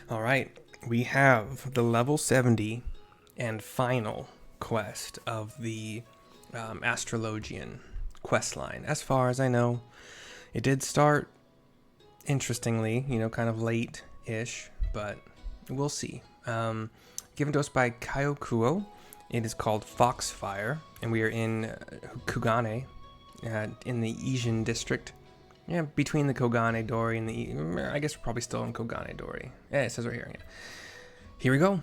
Alright, we have the level 70 and final quest of the Astrologian quest line. As far as I know, it did start interestingly, kind of late-ish, but we'll see. Given to us by Kyokuo, it is called Foxfire, and we are in Kugane, in the Asian district. Yeah, between the Kugane Dori and the... I guess we're probably still in Kugane Dori. Yeah, it says right here. Yeah. Here we go.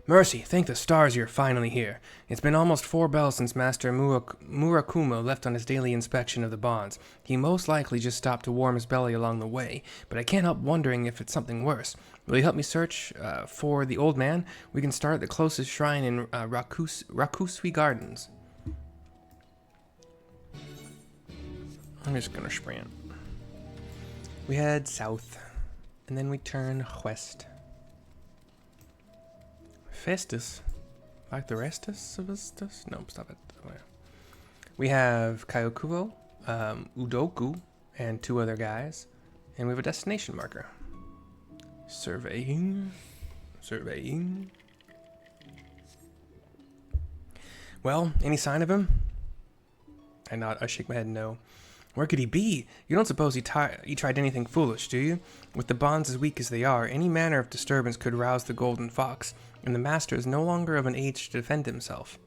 Mercy, thank the stars you're finally here. It's been almost 4 bells since Master Murakumo left on his daily inspection of the bonds. He most likely just stopped to warm his belly along the way, but I can't help wondering if it's something worse. Will you help me search for the old man? We can start at the closest shrine in Rakusui Gardens. I'm just gonna sprint. We head south, and then we turn west. Festus. Like the restus of us? Nope, stop it. We have Kyokuo, Udoku, and 2 other guys. And we have a destination marker. Surveying. Well, any sign of him? I shake my head no. Where could he be? You don't suppose he tried anything foolish, do you? With the bonds as weak as they are, any manner of disturbance could rouse the golden fox, and the master is no longer of an age to defend himself.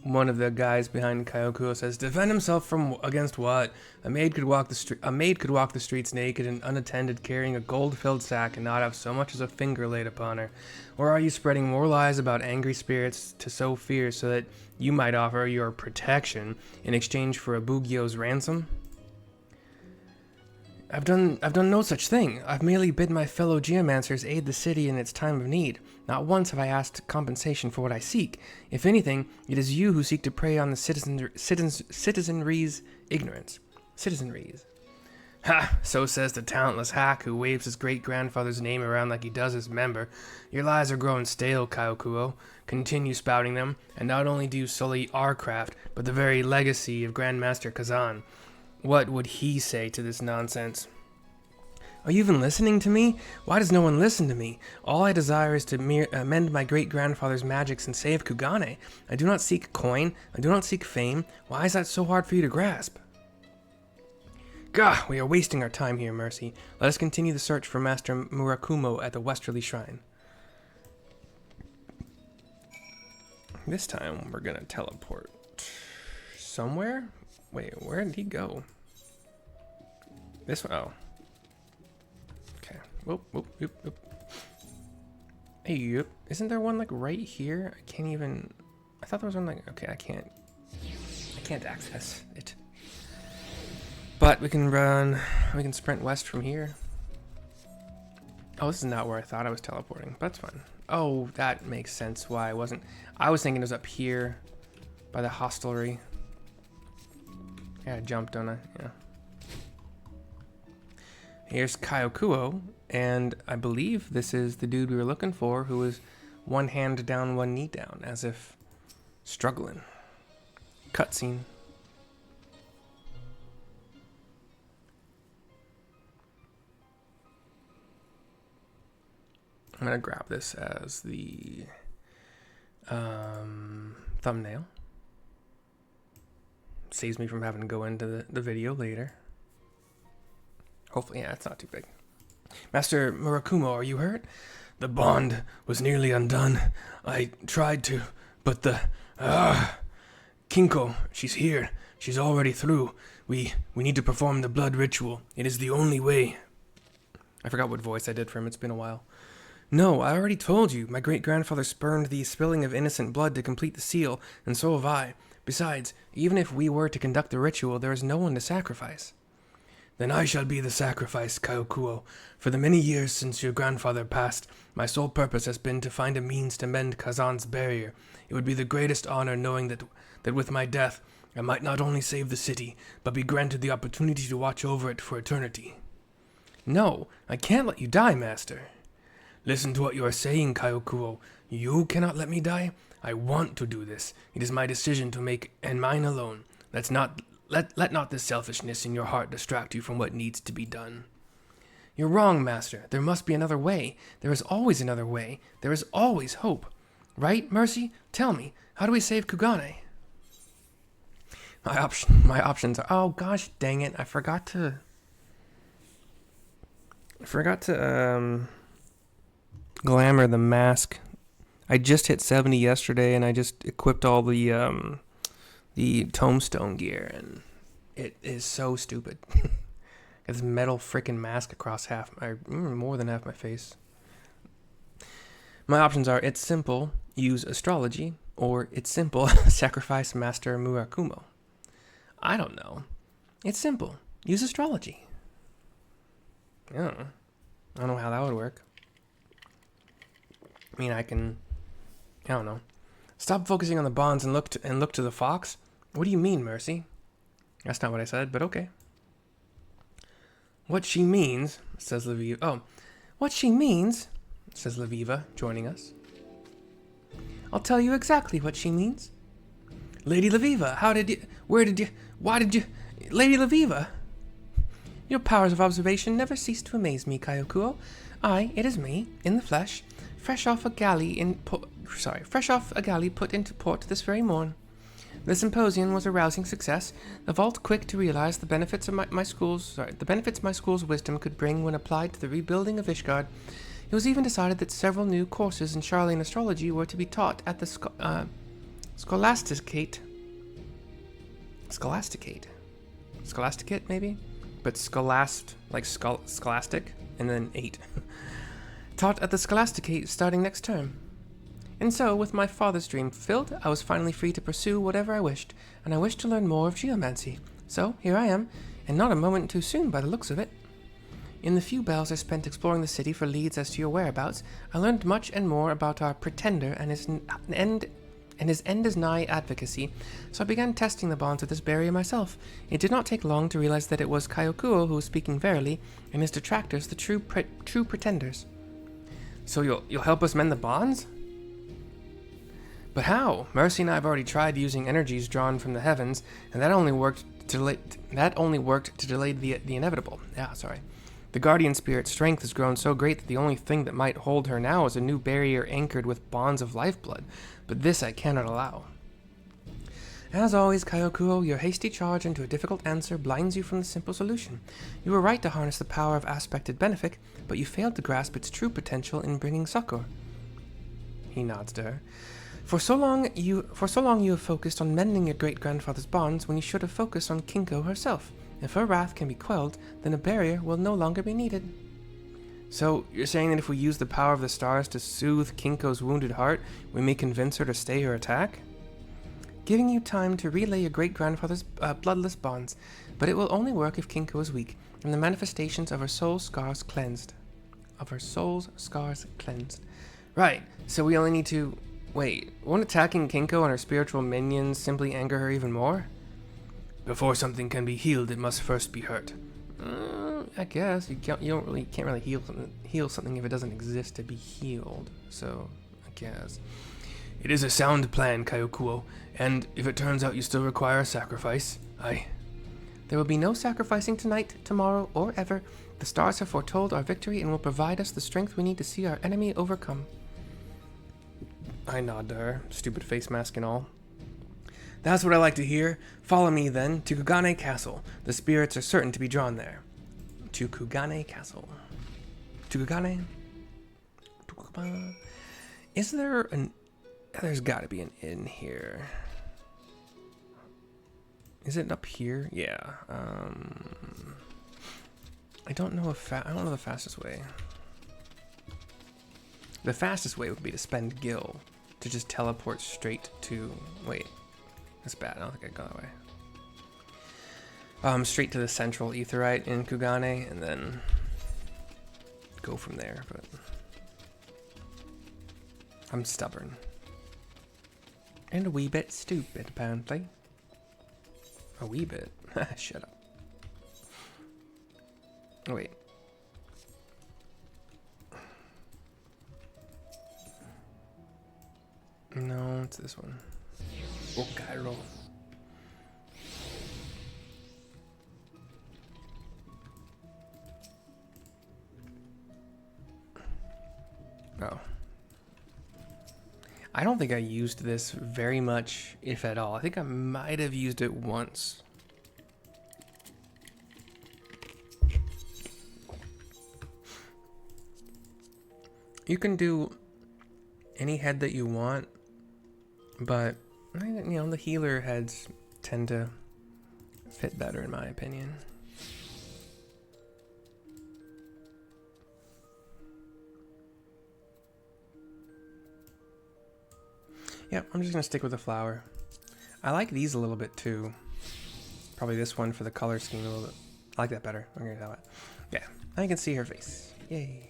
One of the guys behind Kyokuo says, defend himself against what? A maid could walk the streets naked and unattended, carrying a gold-filled sack, and not have so much as a finger laid upon her. Or are you spreading more lies about angry spirits to sow fear so that you might offer your protection in exchange for a Bugyo's ransom? I've done no such thing. I've merely bid my fellow geomancers aid the city in its time of need. Not once have I asked compensation for what I seek. If anything, it is you who seek to prey on the citizenry's ignorance. Citizenry's. Ha! So says the talentless hack who waves his great-grandfather's name around like he does his member. Your lies are growing stale, Kyokuo. Continue spouting them, and not only do you sully our craft, but the very legacy of Grandmaster Kazan. What would he say to this nonsense? Are you even listening to me? Why does no one listen to me? All I desire is to mend my great-grandfather's magics and save Kugane. I do not seek coin. I do not seek fame. Why is that so hard for you to grasp? Gah, we are wasting our time here, Mercy. Let us continue the search for Master Murakumo at the Westerly Shrine. This time, we're gonna teleport somewhere? Wait, where did he go? This one? Oh. Okay. Whoop, whoop, whoop, whoop. Hey, yep. Isn't there one, like, right here? I can't even... I thought there was one, like... Okay, I can't access it. But we can sprint west from here. Oh, this is not where I thought I was teleporting, but that's fine. Oh, that makes sense why I wasn't... I was thinking it was up here by the hostelry. Yeah, I jumped, don't I? Yeah. Here's Kyokuo, and I believe this is the dude we were looking for, who was 1 hand down, 1 knee down, as if struggling. Cutscene. I'm gonna grab this as the thumbnail. Saves me from having to go into the video later. Hopefully, yeah, it's not too big. Master Murakumo, are you hurt? The bond was nearly undone. I tried to, but the... Kinko, she's here. She's already through. We need to perform the blood ritual. It is the only way. I forgot what voice I did for him. It's been a while. No, I already told you. My great-grandfather spurned the spilling of innocent blood to complete the seal, and so have I. Besides, even if we were to conduct the ritual, there is no one to sacrifice. Then I shall be the sacrifice, Kyokuo. For the many years since your grandfather passed, my sole purpose has been to find a means to mend Kazan's barrier. It would be the greatest honor knowing that with my death, I might not only save the city, but be granted the opportunity to watch over it for eternity. No, I can't let you die, Master. Listen to what you are saying, Kyokuo. You cannot let me die? I want to do this. It is my decision to make, and mine alone. Let not the selfishness in your heart distract you from what needs to be done. You're wrong, Master. There must be another way. There is always another way. There is always hope. Right, Mercy? Tell me, how do we save Kugane? My options are... Oh, gosh dang it. I forgot to glamour the mask. I just hit 70 yesterday, and I just equipped all the tombstone gear, and it is so stupid. This metal freaking mask across more than half my face. My options are: it's simple, use astrology, or it's simple, sacrifice Master Murakumo. I don't know. It's simple, use astrology. I don't know how that would work. I mean, I don't know. Stop focusing on the bonds and look to the fox. What do you mean, Mercy? That's not what I said, but okay. What she means, says Laviva. Oh, what she means, says Laviva, joining us. I'll tell you exactly what she means. Lady Laviva, why did you, Lady Laviva? Your powers of observation never cease to amaze me, Kyokuo. It is me, in the flesh, fresh off a galley put into port this very morn. The symposium was a rousing success. The vault quick to realize the benefits of my school's wisdom could bring when applied to the rebuilding of Ishgard. It was even decided that several new courses in Charlian astrology were to be taught at the Scholasticate, maybe? But scholastic, and then 8. Taught at the Scholasticate starting next term. And so, with my father's dream fulfilled, I was finally free to pursue whatever I wished, and I wished to learn more of geomancy. So, here I am, and not a moment too soon by the looks of it. In the few bells I spent exploring the city for leads as to your whereabouts, I learned much and more about our pretender and his end is nigh advocacy, so I began testing the bonds of this barrier myself. It did not take long to realize that it was Kyokuo who was speaking verily, and his detractors the true pretenders. So you'll help us mend the bonds? But how? Mercy and I have already tried using energies drawn from the heavens, and that only worked to delay the inevitable. The guardian spirit's strength has grown so great that the only thing that might hold her now is a new barrier anchored with bonds of lifeblood, but this I cannot allow. As always, Kyokuo, your hasty charge into a difficult answer blinds you from the simple solution. You were right to harness the power of aspected benefic, but you failed to grasp its true potential in bringing succor. He nods to her. For so long you have focused on mending your great-grandfather's bonds when you should have focused on Kinko herself. If her wrath can be quelled, then a barrier will no longer be needed. So, you're saying that if we use the power of the stars to soothe Kinko's wounded heart, we may convince her to stay her attack? Giving you time to relay your great-grandfather's bloodless bonds, but it will only work if Kinko is weak, and the manifestations of her soul's scars cleansed. Right, so we only need to... Wait, won't attacking Kinko and her spiritual minions simply anger her even more? Before something can be healed, it must first be hurt. I guess you can't really heal something if it doesn't exist to be healed. So I guess it is a sound plan, Kyokuo. And if it turns out you still require a sacrifice, there will be no sacrificing tonight, tomorrow, or ever. The stars have foretold our victory and will provide us the strength we need to see our enemy overcome. I nod to her, stupid face mask and all. That's what I like to hear. Follow me, then, to Kugane Castle. The spirits are certain to be drawn there. To Kugane Castle. To Kugane? Is there an... There's gotta be an inn here. Is it up here? Yeah. I don't know the fastest way. The fastest way would be to spend Gil to just teleport straight to... Wait. That's bad. I don't think I'd go that way. Straight to the central aetheryte in Kugane, and then go from there, but I'm stubborn. And a wee bit stupid, apparently. A wee bit? Shut up. Oh, wait. No, it's this one. Okairo. Oh. I don't think I used this very much, if at all. I think I might have used it once. You can do any head that you want, but you know, the healer heads tend to fit better in my opinion. Yep, I'm just gonna stick with the flower. I like these a little bit too. Probably this one for the color scheme a little bit. I like that better. I'm gonna tell it. Yeah, now you can see her face. Yay.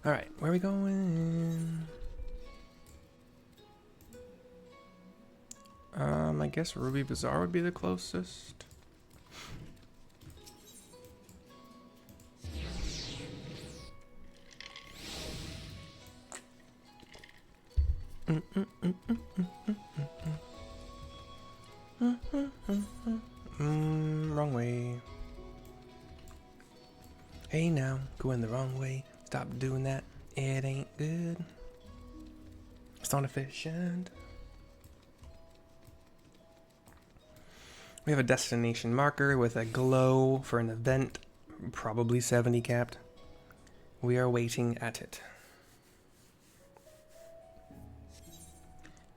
Alright, where are we going? I guess Ruby Bazaar would be the closest. Wrong way. Hey now, going the wrong way. Stop doing that. It ain't good. It's not efficient. We have a destination marker with a glow for an event, probably 70 capped. We are waiting at it.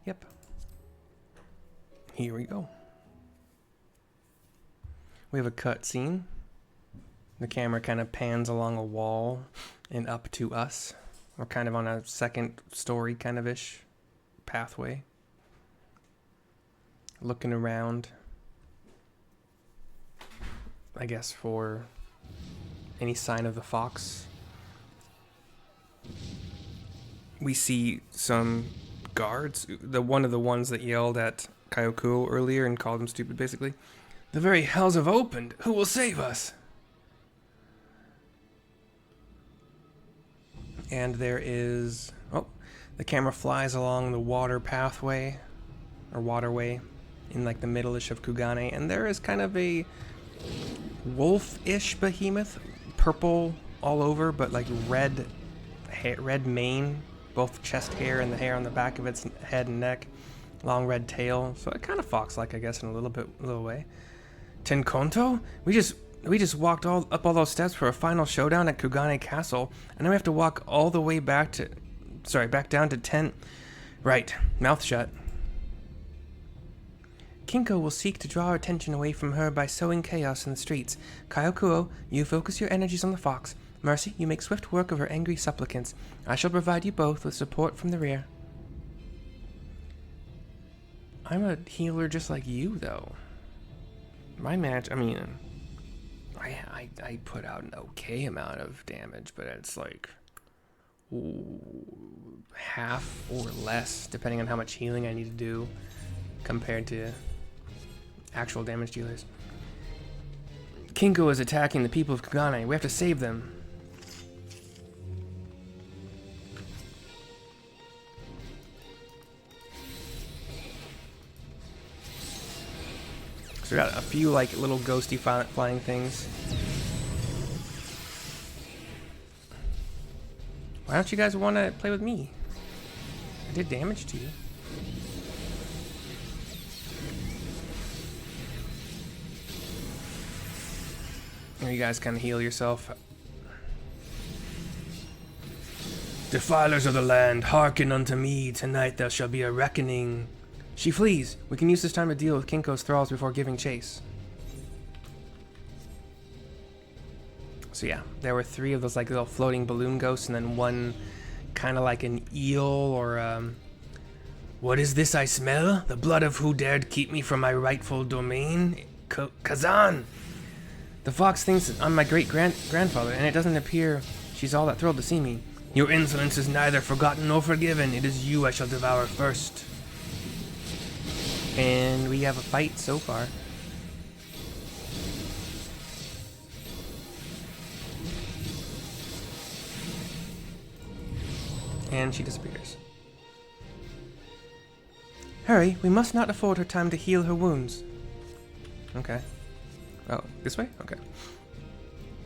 Yep. Here we go. We have a cutscene. The camera kind of pans along a wall and up to us. We're kind of on a second story kind of ish pathway. Looking around, I guess, for any sign of the fox. We see some guards. One of the ones that yelled at Kyokuo earlier and called him stupid, basically. The very hells have opened. Who will save us? And there is... Oh, the camera flies along the water pathway, or waterway, in like the middle-ish of Kugane, and there is kind of a wolf-ish behemoth, purple all over, but like red hair, red mane, both chest hair and the hair on the back of its head and neck, long red tail, so it kind of fox-like, I guess, in a little way. Tenkonto? We just walked up all those steps for a final showdown at Kugane Castle, and now we have to walk all the way back down to Ten. Right, mouth shut. Kinko will seek to draw our attention away from her by sowing chaos in the streets. Kyokuo, you focus your energies on the fox. Mercy, you make swift work of her angry supplicants. I shall provide you both with support from the rear. I'm a healer just like you, though. My match, I mean... I put out an okay amount of damage, but it's like half or less, depending on how much healing I need to do compared to actual damage dealers. Kinko is attacking the people of Kugane. We have to save them. So we got a few like little ghosty flying things. Why don't you guys want to play with me? I did damage to you. Here, you guys kind of heal yourself. Defilers of the land, hearken unto me. Tonight there shall be a reckoning. She flees. We can use this time to deal with Kinko's thralls before giving chase. So yeah, there were 3 of those like little floating balloon ghosts, and then one kind of like an eel or what is this I smell? The blood of who dared keep me from my rightful domain? Kazan! The fox thinks I'm my great-grandfather, and it doesn't appear she's all that thrilled to see me. Your insolence is neither forgotten nor forgiven. It is you I shall devour first. And we have a fight so far. And she disappears. Hurry, we must not afford her time to heal her wounds. Okay. Oh, this way? Okay.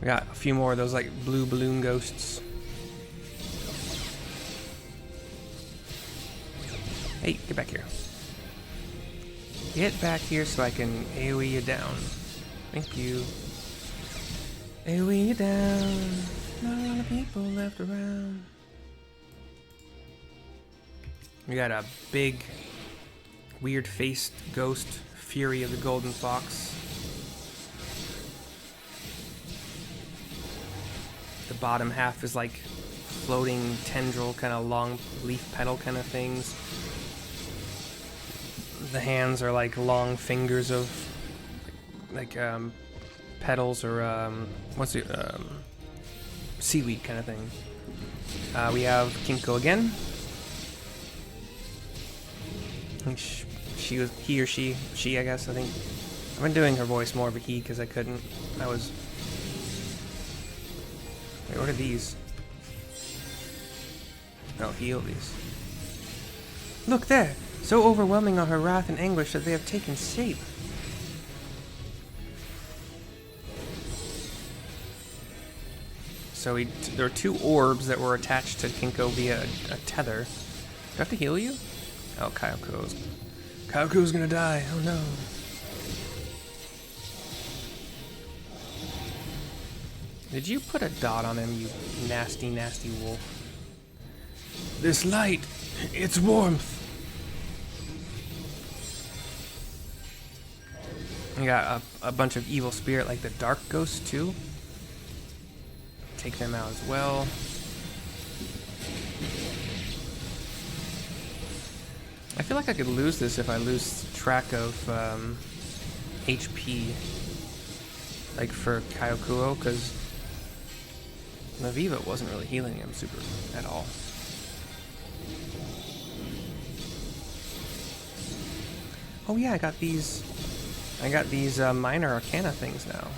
We got a few more of those like blue balloon ghosts. Hey, get back here. Get back here so I can AoE you down. Thank you. AoE you down. Not a lot of people left around. We got a big, weird-faced ghost, Fury of the Golden Fox. The bottom half is like floating tendril, kind of long leaf petal kind of things. The hands are like long fingers of like petals or seaweed kind of thing. We have Kinko again. I think he or she, I guess. I think I've been doing her voice more of a he because I couldn't. Wait, what are these? Oh, heal these. Look there! So overwhelming are her wrath and anguish that they have taken shape. So there are two orbs that were attached to Kinko via a tether. Do I have to heal you? Oh, Kyoko's gonna die. Oh no. Did you put a dot on him, you nasty, nasty wolf? This light, it's warmth. We got a bunch of evil spirit like the dark ghosts too. Take them out as well. I feel like I could lose this if I lose track of HP, like for Kyokuo, because Naviva wasn't really healing him super at all. Oh yeah, I got these minor arcana things now.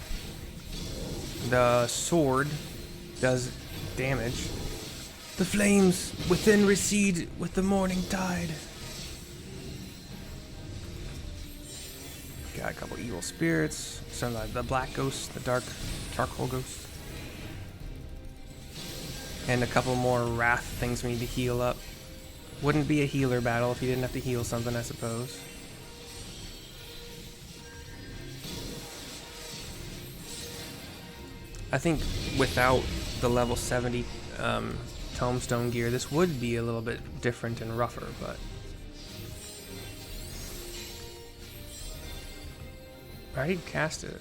The sword does damage. The flames within recede with the morning tide. Got a couple evil spirits, some of the black ghost, the dark charcoal ghost, and a couple more wrath things we need to heal up. Wouldn't be a healer battle if you didn't have to heal something, I suppose. I think without the level 70 Tomestone gear, this would be a little bit different and rougher, but I already cast it.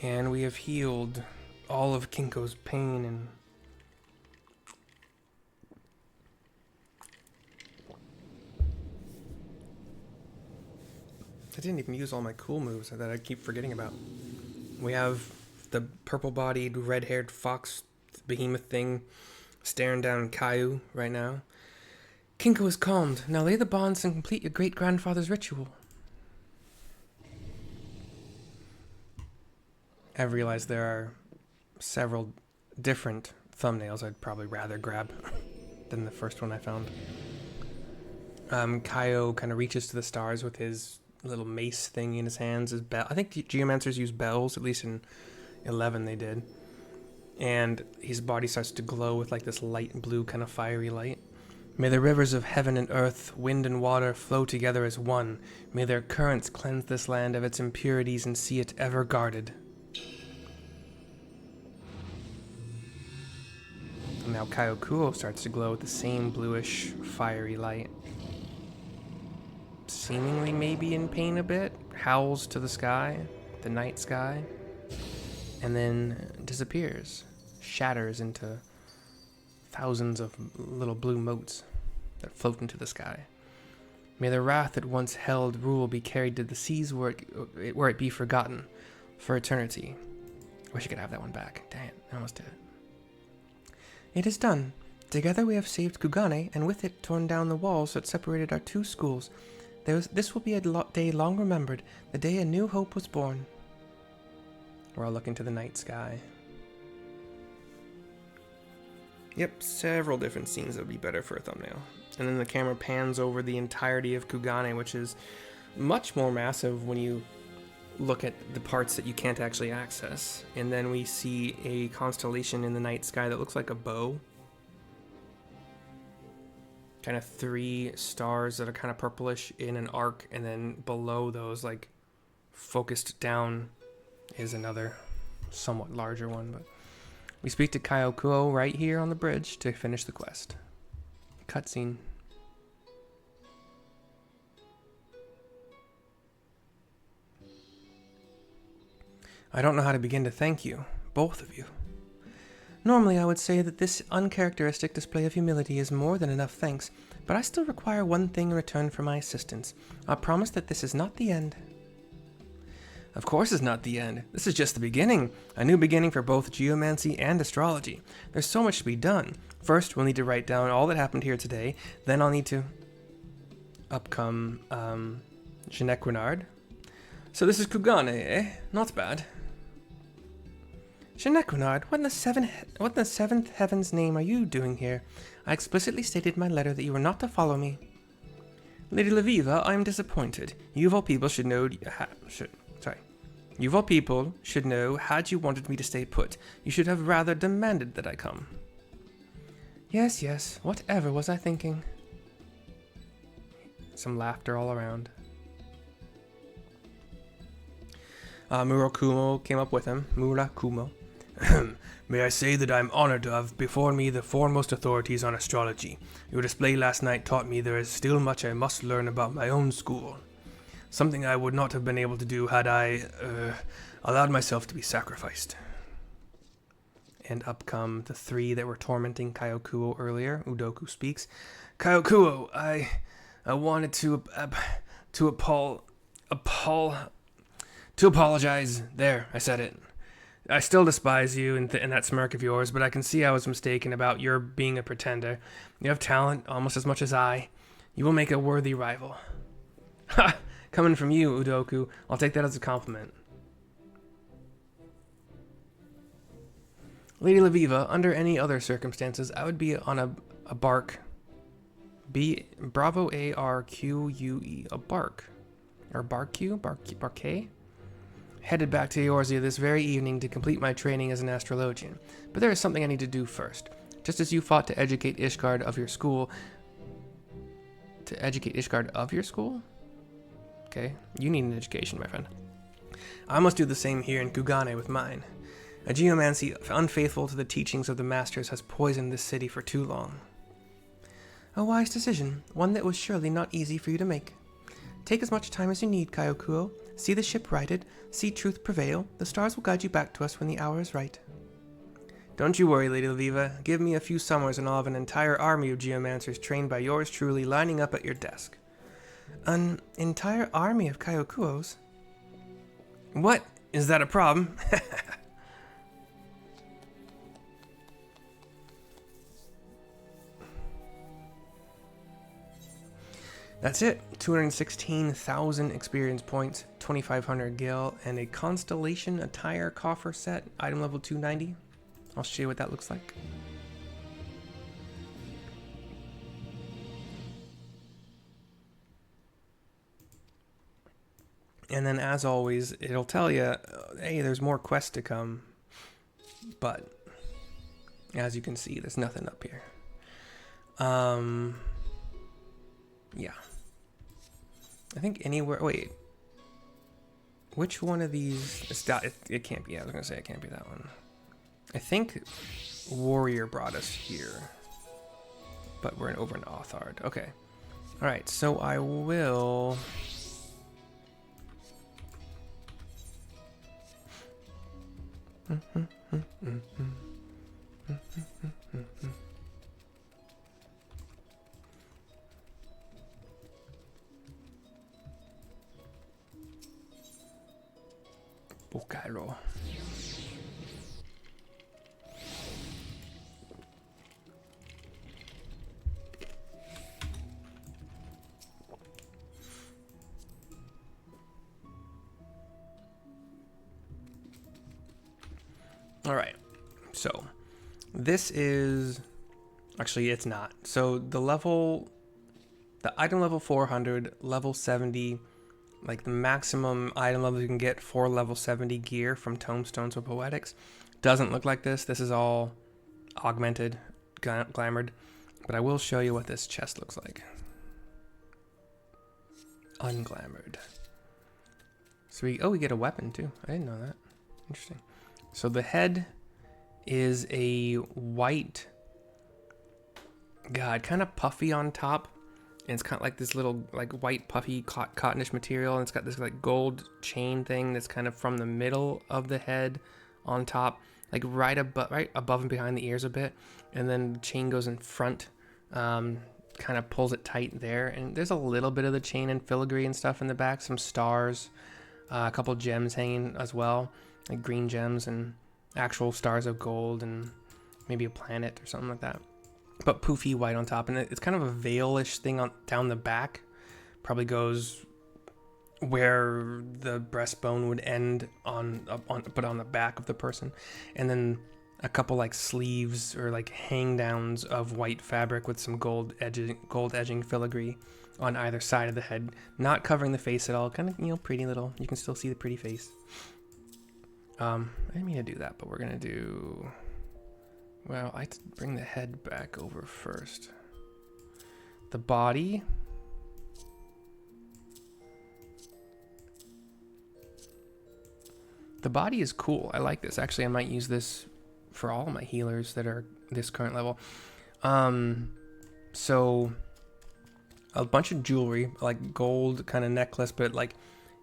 And we have healed all of Kinko's pain and I didn't even use all my cool moves that I keep forgetting about. We have the purple-bodied, red-haired fox behemoth thing staring down Caillou right now. Kinko is calmed. Now lay the bonds and complete your great-grandfather's ritual. I realize there are several different thumbnails I'd probably rather grab than the first one I found. Caillou kind of reaches to the stars with his little mace thing in his hands. His bell. I think geomancers use bells, at least in 11 they did. And his body starts to glow with like this light blue kind of fiery light. May the rivers of heaven and earth, wind and water flow together as one. May their currents cleanse this land of its impurities and see it ever guarded. And now Kyokuo starts to glow with the same bluish fiery light. Seemingly maybe in pain a bit, howls to the sky, the night sky, and then disappears, shatters into thousands of little blue motes that float into the sky. May the wrath that once held rule be carried to the seas where it be forgotten for eternity. Wish I could have that one back. Dang it, I almost did it. It is done. Together we have saved Kugane, and with it torn down the walls that separated our two schools. This will be a day long remembered, the day a new hope was born. We're all looking to the night sky. Yep, several different scenes that would be better for a thumbnail. And then the camera pans over the entirety of Kugane, which is much more massive when you look at the parts that you can't actually access. And then we see a constellation in the night sky that looks like a bow. Kind of 3 stars that are kind of purplish in an arc, and then below those, like, focused down is another somewhat larger one. But we speak to Kyokuo right here on the bridge to finish the quest. Cutscene. I don't know how to begin to thank you, both of you. Normally I would say that this uncharacteristic display of humility is more than enough thanks, but I still require one thing in return for my assistance. I promise that this is not the end. Of course it's not the end. This is just the beginning. A new beginning for both geomancy and astrology. There's so much to be done. First, we'll need to write down all that happened here today. Then I'll need to... Up come, Genequinard. So this is Kugane, eh? Not bad. Genequinard, what in the seventh heaven's name are you doing here? I explicitly stated in my letter that you were not to follow me. Lady Laviva, I am disappointed. You of all people should know... You of all people should know, had you wanted me to stay put, you should have rather demanded that I come. Yes, yes, whatever was I thinking? Some laughter all around. Murakumo came up with him. Murakumo. May I say that I am honored to have before me the foremost authorities on astrology. Your display last night taught me there is still much I must learn about my own school. Something I would not have been able to do had I, allowed myself to be sacrificed. And up come the 3 that were tormenting Kyokuo earlier. Udoku speaks. Kyokuo, I wanted to apologize. There, I said it. I still despise you in that smirk of yours, but I can see I was mistaken about your being a pretender. You have talent almost as much as I. You will make a worthy rival. Ha! Coming from you, Udoku, I'll take that as a compliment. Lady Laviva, under any other circumstances, I would be on a bark. Bravo A-R-Q-U-E. A bark. Or barquet? Headed back to Eorzea this very evening to complete my training as an astrologian. But there is something I need to do first. Just as you fought to educate Ishgard of your school... To educate Ishgard of your school? Okay, you need an education, my friend. I must do the same here in Kugane with mine. A geomancy unfaithful to the teachings of the masters has poisoned this city for too long. A wise decision, one that was surely not easy for you to make. Take as much time as you need, Kyokuo. See the ship righted, see truth prevail. The stars will guide you back to us when the hour is right. Don't you worry, Lady Laviva. Give me a few summers and I'll have an entire army of geomancers trained by yours truly lining up at your desk. An entire army of Kyokuos? What? Is that a problem? That's it. 216,000 experience points, 2,500 gil, and a constellation attire coffer set, item level 290. I'll show you what that looks like. And then, as always, it'll tell you, hey, there's more quests to come. But, as you can see, there's nothing up here. Yeah. I think anywhere... Wait. Which one of these... It can't be... I was going to say it can't be that one. I think Warrior brought us here. But we're over in Authard. Okay. Alright, so I will... Bukaro. All right, so this is Actually, it's not. So the item level 400, level 70, like the maximum item level you can get for level 70 gear from Tomestones or Poetics, doesn't look like this. This is all augmented, glamored. But I will show you what this chest looks like. Unglamored. So we get a weapon too. I didn't know that. Interesting. So the head is a white, God, kind of puffy on top, and it's kind of like this little like white puffy cottonish material, and it's got this like gold chain thing that's kind of from the middle of the head on top, like right above and behind the ears a bit, and then the chain goes in front, kind of pulls it tight there, and there's a little bit of the chain and filigree and stuff in the back, some stars, a couple gems hanging as well, like green gems and actual stars of gold and maybe a planet or something like that, but poofy white on top, and it's kind of a veil-ish thing on down the back, probably goes where the breastbone would end but on the back of the person, and then a couple like sleeves or like hang downs of white fabric with some gold edging filigree on either side of the head, not covering the face at all, kind of, you know, pretty little, you can still see the pretty face. I didn't mean to do that, but we're gonna do, well, I bring the head back over first. The body, is cool. I like this. Actually, I might use this for all my healers that are this current level. So a bunch of jewelry, like gold kind of necklace, but like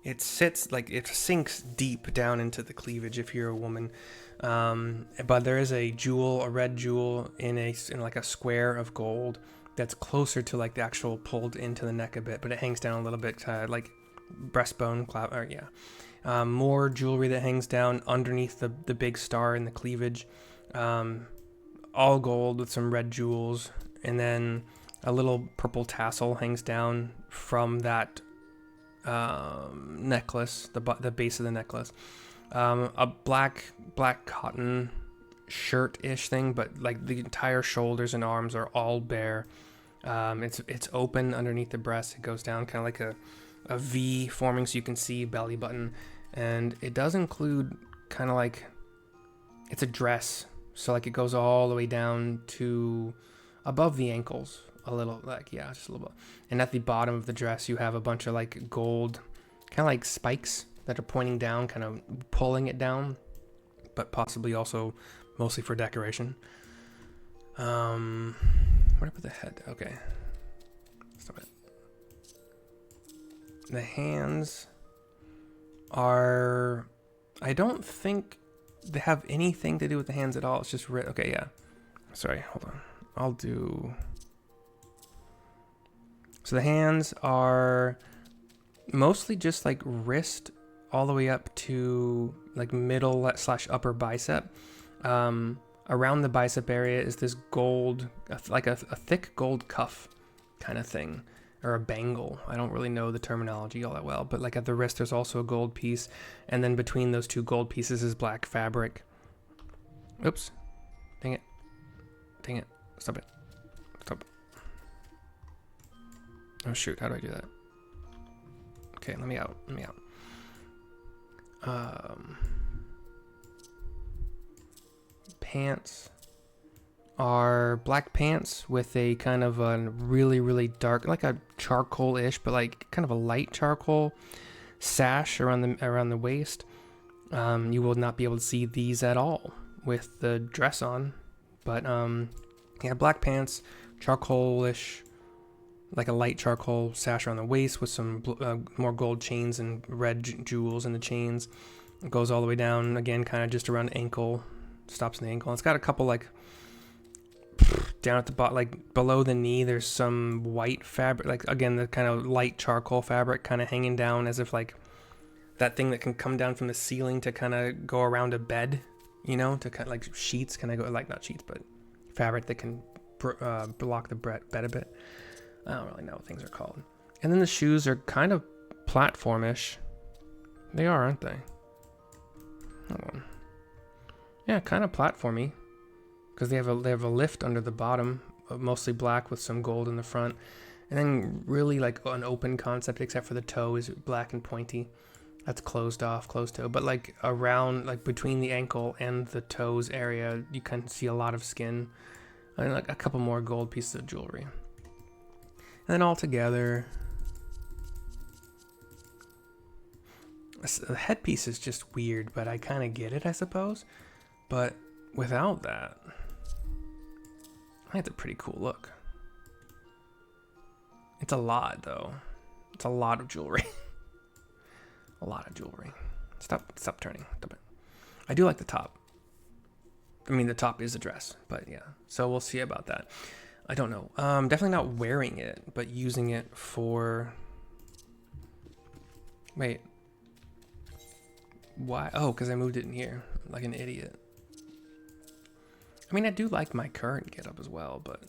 it sinks deep down into the cleavage if you're a woman. But there is a red jewel in like a square of gold that's closer to like the actual pulled into the neck a bit, but it hangs down a little bit, like breastbone, more jewelry that hangs down underneath the big star in the cleavage, all gold with some red jewels, and then a little purple tassel hangs down from that necklace, the base of the necklace. A black cotton shirt-ish thing, but like the entire shoulders and arms are all bare. It's open underneath the breast. It goes down kind of like a V forming, so you can see belly button, and it does include kind of like, it's a dress, so like it goes all the way down to above the ankles a little, like, yeah, just a little bit. And at the bottom of the dress you have a bunch of like gold kind of like spikes that are pointing down, kind of pulling it down, but possibly also mostly for decoration. Where did I put the head? Okay, stop it. The hands are, I don't think they have anything to do with the hands at all. It's just okay, yeah. Sorry, hold on. I'll do. So the hands are mostly just like wrist all the way up to like middle / upper bicep. Around the bicep area is this gold, like a thick gold cuff kind of thing, or a bangle. I don't really know the terminology all that well, but like at the wrist there's also a gold piece, and then between those two gold pieces is black fabric. Oops. Dang it. Stop it. Oh shoot, how do I do that? Okay, let me out. Pants are black pants with a kind of a really dark, like a charcoal-ish, but like kind of a light charcoal sash around the waist. You will not be able to see these at all with the dress on, but yeah, black pants, charcoal-ish, like a light charcoal sash around the waist with some more gold chains and red jewels in the chains. It goes all the way down, again, kind of just around the ankle, stops in the ankle. It's got a couple like down at the bottom, like below the knee, there's some white fabric, like again, the kind of light charcoal fabric kind of hanging down, as if like that thing that can come down from the ceiling to kind of go around a bed, you know, to kind of like sheets, kind of go like, not sheets, but fabric that can block the bed a bit. I don't really know what things are called. And then the shoes are kind of platformish. They are, aren't they? Hold on. Yeah, kind of platformy, because they have a lift under the bottom mostly black with some gold in the front. And then really like an open concept, except for the toe is black and pointy. That's closed toe. But like around, like between the ankle and the toes area, you can see a lot of skin. And like a couple more gold pieces of jewelry. And then all together, the headpiece is just weird, but I kind of get it, I suppose. But without that, I think it's a pretty cool look. It's a lot, though. It's a lot of jewelry. A lot of jewelry. Stop turning. Stop it. I do like the top. I mean, the top is a dress, but yeah. So we'll see about that. I don't know. Definitely not wearing it, but using it for... Wait. Why? Oh, because I moved it in here like an idiot. I mean, I do like my current getup as well, but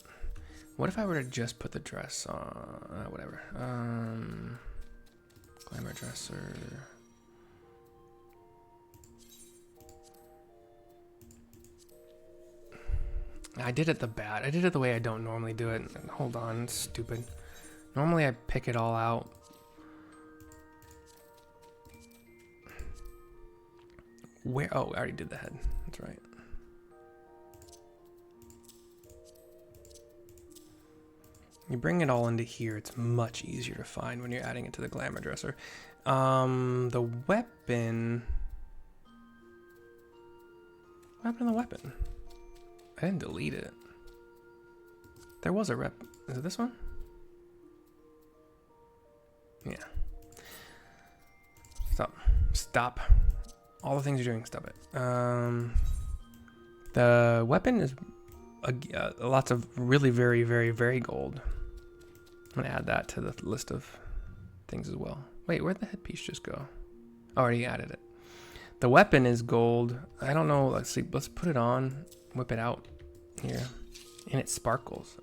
what if I were to just put the dress on? Whatever. Glamour dresser. I did it I did it the way I don't normally do it. Hold on, it's stupid. Normally I pick it all out. Where? Oh, I already did the head. That's right. You bring it all into here, it's much easier to find when you're adding it to the glamour dresser. The weapon... What happened to the weapon? I didn't delete it. There was a rep. Is it this one? Yeah. Stop. All the things you're doing, stop it. The weapon is lots of really very, very, very gold. I'm gonna add that to the list of things as well. Wait, where'd the headpiece just go? Oh, I already added it. The weapon is gold. I don't know. Let's see. Let's put it on. Whip it out here, and it sparkles.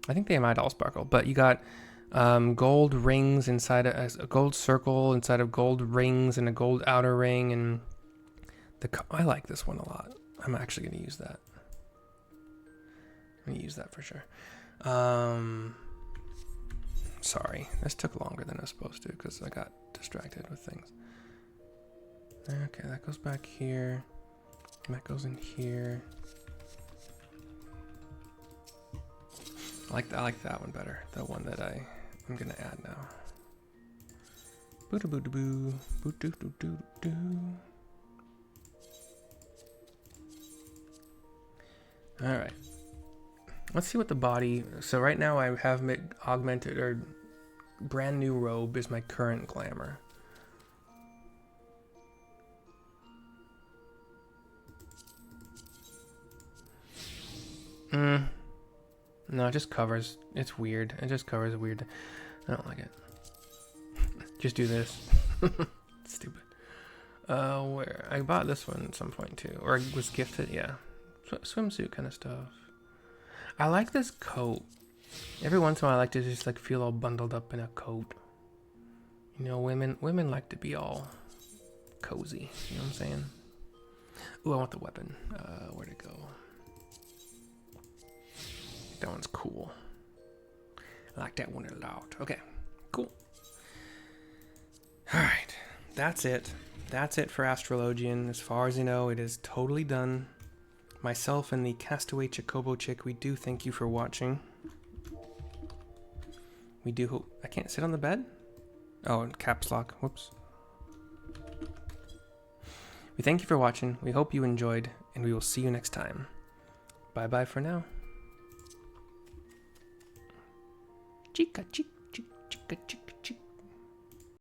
I think they might all sparkle, but you got gold rings inside a gold circle inside of gold rings and a gold outer ring, and I like this one a lot. I'm actually gonna use that. I'm gonna use that for sure. Sorry, this took longer than I was supposed to because I got distracted with things. Okay, that goes back here. And that goes in here. I like that one better. The one that I'm gonna add now. Boo doo boo doo boo. Boo doo doo doo doo. All right. Let's see what the body. So right now I have augmented or brand new robe is my current glamour. No, it just covers. It's weird. It just covers weird. I don't like it. Just do this. Stupid. Where? I bought this one at some point too. Or was gifted, yeah. Swimsuit kind of stuff. I like this coat. Every once in a while I like to just like feel all bundled up in a coat. You know, women like to be all cozy. You know what I'm saying? Ooh, I want the weapon. Where'd it go? That one's cool. I like that one a lot. Okay, cool. All right, that's it. That's it for Astrologian. As far as you know, it is totally done. Myself and the Castaway Chocobo Chick, we do thank you for watching. We do hope... I can't sit on the bed? Oh, caps lock. Whoops. We thank you for watching. We hope you enjoyed, and we will see you next time. Bye-bye for now. Chica, chica, chica, chica.